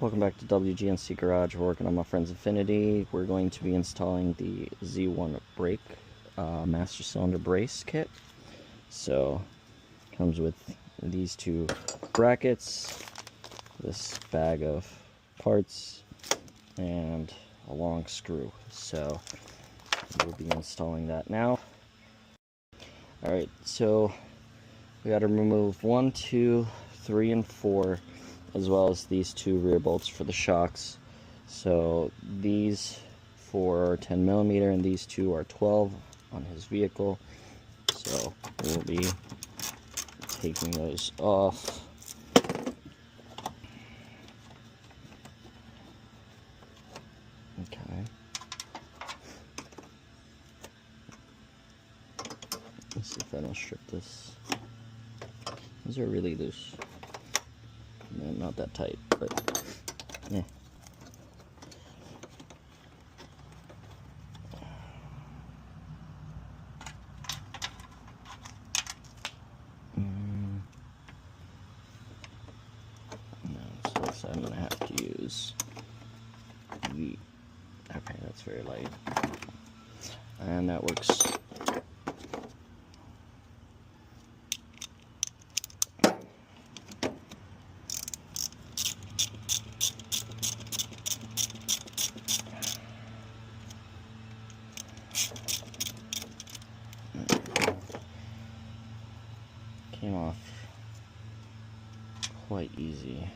Welcome back to WGNC Garage. We're working on my friend's Infinity. We're going to be installing the Z1 brake master cylinder brace kit. So, comes with these two brackets, this bag of parts, and a long screw. So, we'll be installing that now. Alright, so we got to remove 1, 2, 3, and 4, as well as these two rear bolts for the shocks. So these 4 are 10mm and these two are 12 on his vehicle. So we'll be taking those off. Okay. Let's see if I don't strip this. These are really loose. No, not that tight, but yeah. No, so I'm gonna have to use the. Okay, that's very light, and that works. Came off quite easy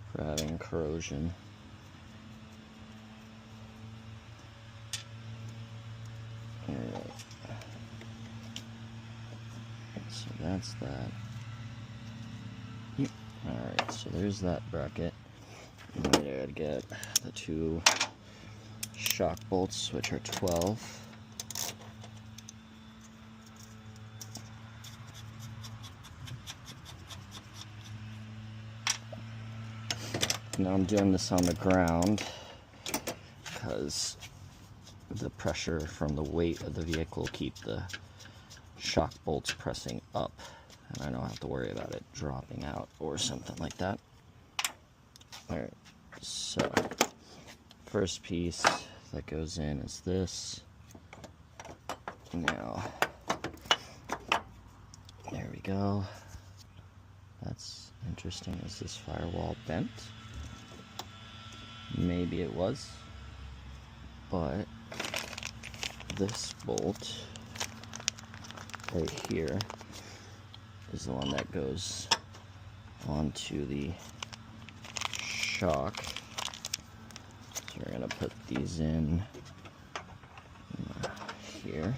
for having corrosion. Alright. So that's that. Yep. Alright, so there's that bracket. And I gotta get the two shock bolts, which are 12. Now I'm doing this on the ground because the pressure from the weight of the vehicle keep the shock bolts pressing up, and I don't have to worry about it dropping out or something like that. Alright, so first piece that goes in is this. Now, there we go. That's interesting. Is this firewall bent? Maybe it was, but this bolt right here is the one that goes onto the shock. So we're gonna put these in here.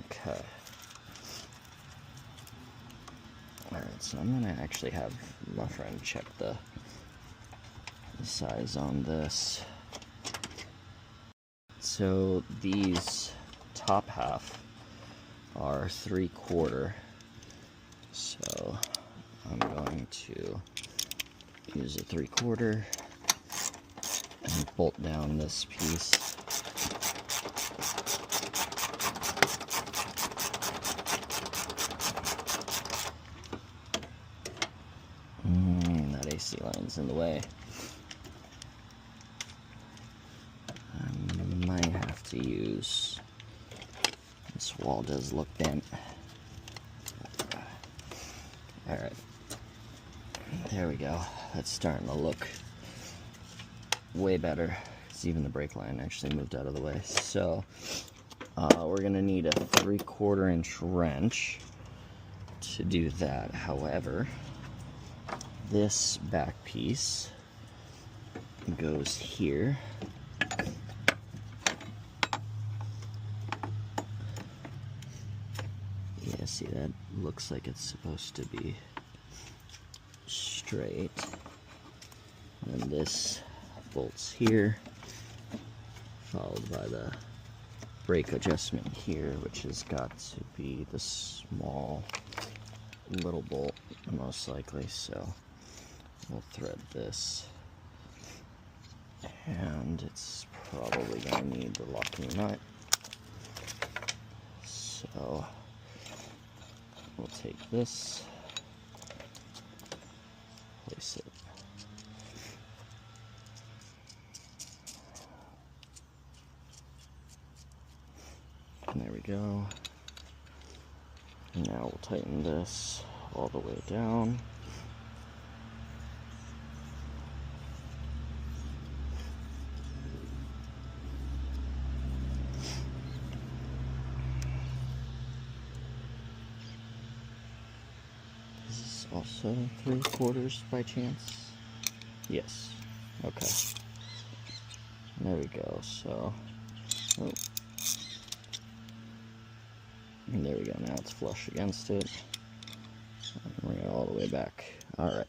Okay. Alright, so I'm gonna actually have my friend check the size on this. So these top half are 3/4, so I'm going to use a 3/4 and bolt down this piece. That AC line's in the way. I might have to use, this wall does look bent. Alright, there we go. That's starting to look way better. It's even the brake line actually moved out of the way. So we're gonna need a 3/4 inch wrench to do that. However, this back piece goes here. Yeah, see, that looks like it's supposed to be straight. And this bolts here, followed by the brake adjustment here, which has got to be the small little bolt, most likely. So we'll thread this, and it's probably going to need the locking nut. So we'll take this, brace it. And there we go. And now we'll tighten this all the way down. Is this also 3/4 by chance? Yes. Okay. There we go. So, oh. And there we go. Now it's flush against it. And bring it all the way back. All right.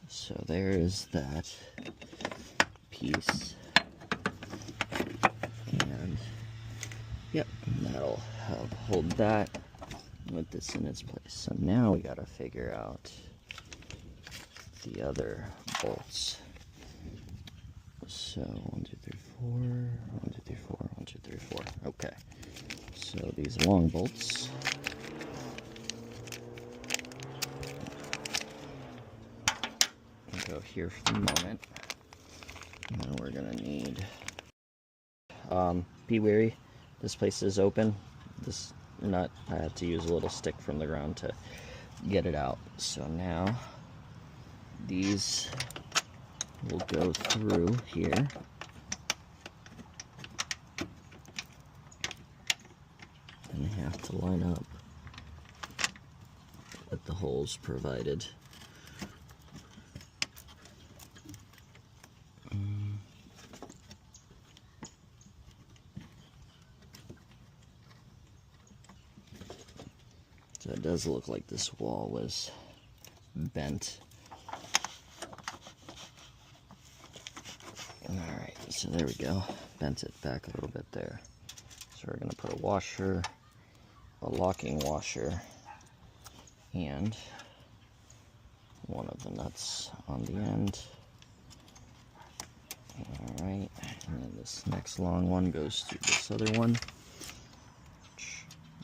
So there is that piece. And yep, that'll help hold that with this in its place. So now we gotta figure out the other bolts. So 1, 2, 3, 4, 1, 2, 3, 4, 1, 2, 3, 4. Okay. So these long bolts. Go here for the moment. And then we're gonna need. Be wary. This place is open. This nut, I had to use a little stick from the ground to get it out. So now these will go through here. And they have to line up with the holes provided. So it does look like this wall was bent. Alright, so there we go. Bent it back a little bit there. So we're going to put a washer, a locking washer, and one of the nuts on the end. Alright, and then this next long one goes through this other one.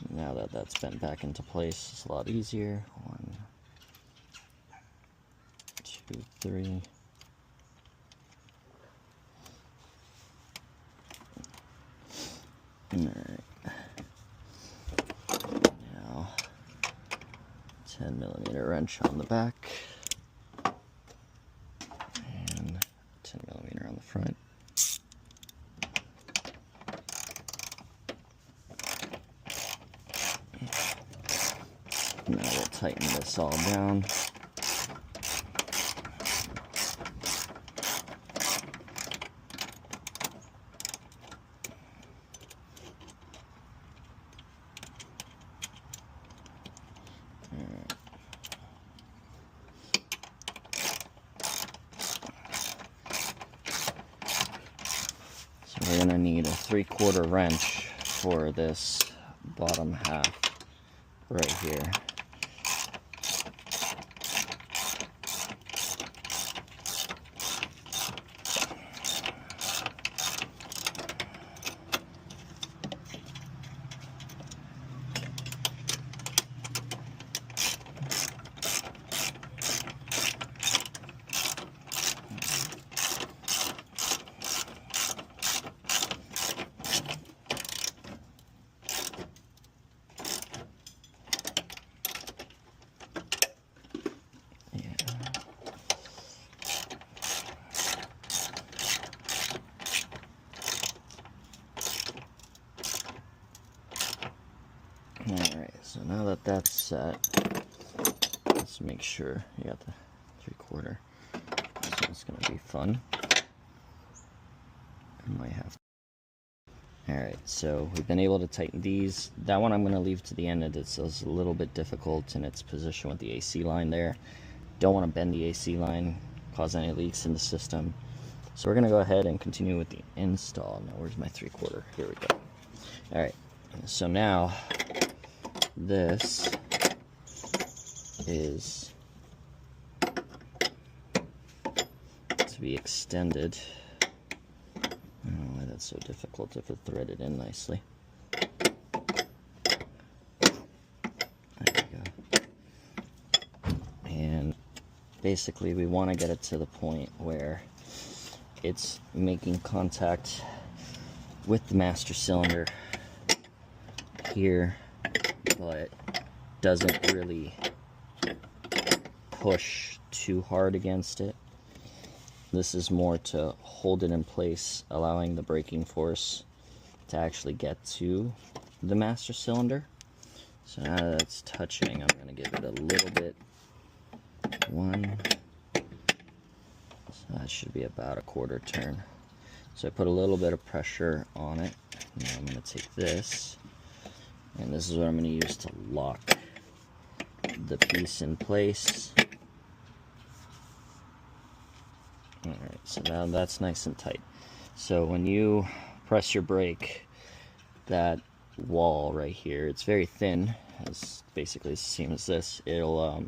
Now that that's bent back into place, it's a lot easier. 1, 2, 3. Alright. Now, 10mm wrench on the back. And 10mm on the front. Now we'll tighten this all down. So we're going to need a 3/4 wrench for this bottom half right here. Alright, so now that that's set, let's make sure you got the 3/4. So it's going to be fun. I might have to. Alright, so we've been able to tighten these. That one I'm going to leave to the end. It's a little bit difficult in its position with the AC line there. Don't want to bend the AC line, cause any leaks in the system. So we're going to go ahead and continue with the install. Now, where's my 3/4? Here we go. Alright, so now this is to be extended. I don't know why that's so difficult if it's threaded in nicely. There we go. And basically we want to get it to the point where it's making contact with the master cylinder here, but doesn't really push too hard against it. This is more to hold it in place, allowing the braking force to actually get to the master cylinder. So now that it's touching, I'm going to give it a little bit. One. So that should be about a quarter turn. So I put a little bit of pressure on it. Now I'm going to take this, and this is what I'm going to use to lock the piece in place. Alright, so now that's nice and tight. So when you press your brake, that wall right here, it's very thin, it's basically the same as this, it'll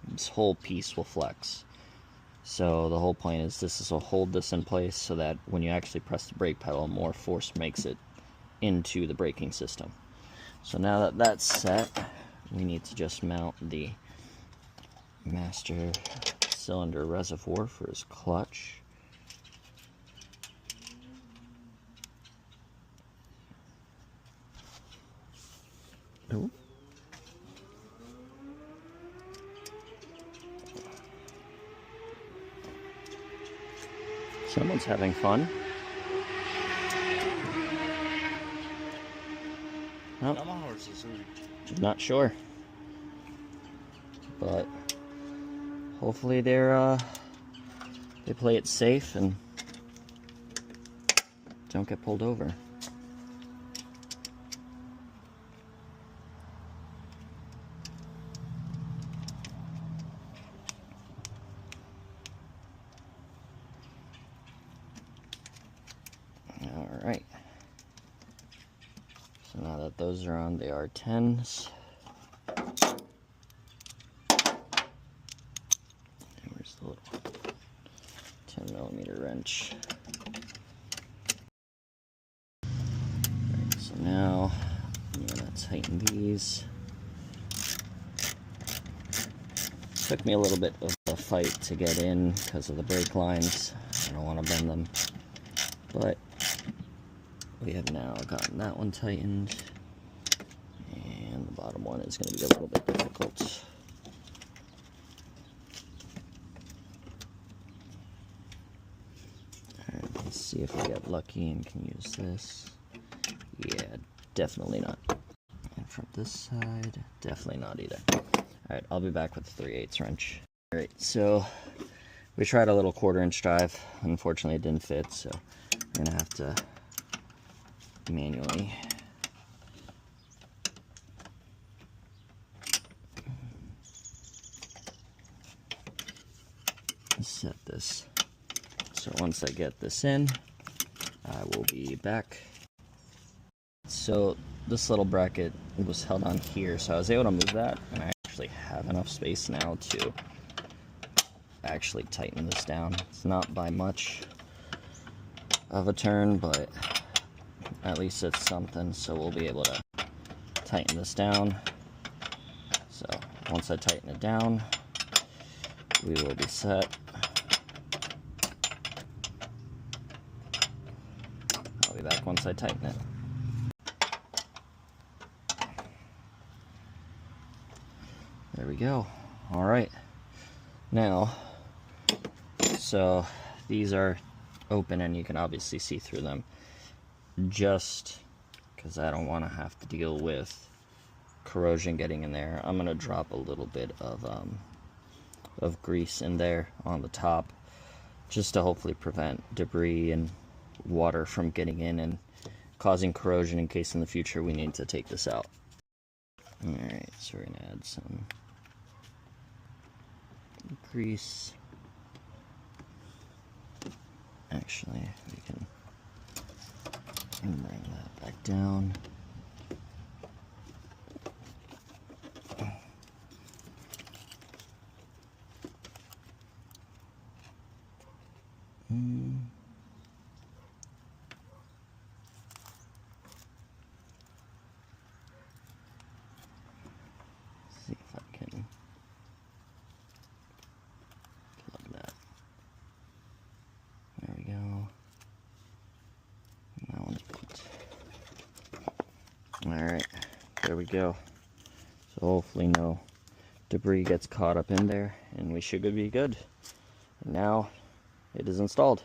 this whole piece will flex. So the whole point is this will hold this in place so that when you actually press the brake pedal, more force makes it into the braking system. So now that that's set, we need to just mount the master cylinder reservoir for his clutch. Ooh. Someone's having fun. Oh, not sure, but hopefully they play it safe and don't get pulled over. Alright, so now that those are on the R10s, where's the little 10mm wrench? Alright, so now I'm going to tighten these. Took me a little bit of a fight to get in because of the brake lines. I don't want to bend them, but we have now gotten that one tightened, and the bottom one is going to be a little bit difficult. Alright, let's see if we get lucky and can use this. Yeah, definitely not. And from this side, definitely not either. Alright, I'll be back with the 3/8 wrench. Alright, so we tried a little 1/4-inch drive. Unfortunately, it didn't fit, so we're going to have to manually set this. So once I get this in, I will be back. So this little bracket was held on here, so I was able to move that, and I actually have enough space now to actually tighten this down. It's not by much of a turn, but at least it's something, so we'll be able to tighten this down. So once I tighten it down, we will be set. I'll be back once I tighten it. There we go. All right. Now, so these are open and you can obviously see through them. Just because I don't want to have to deal with corrosion getting in there, I'm going to drop a little bit of grease in there on the top, just to hopefully prevent debris and water from getting in and causing corrosion in case in the future we need to take this out. Alright, so we're going to add some grease. Actually, we can bring that back down. See if I can Alright, there we go. So hopefully no debris gets caught up in there, and we should be good. And now it is installed.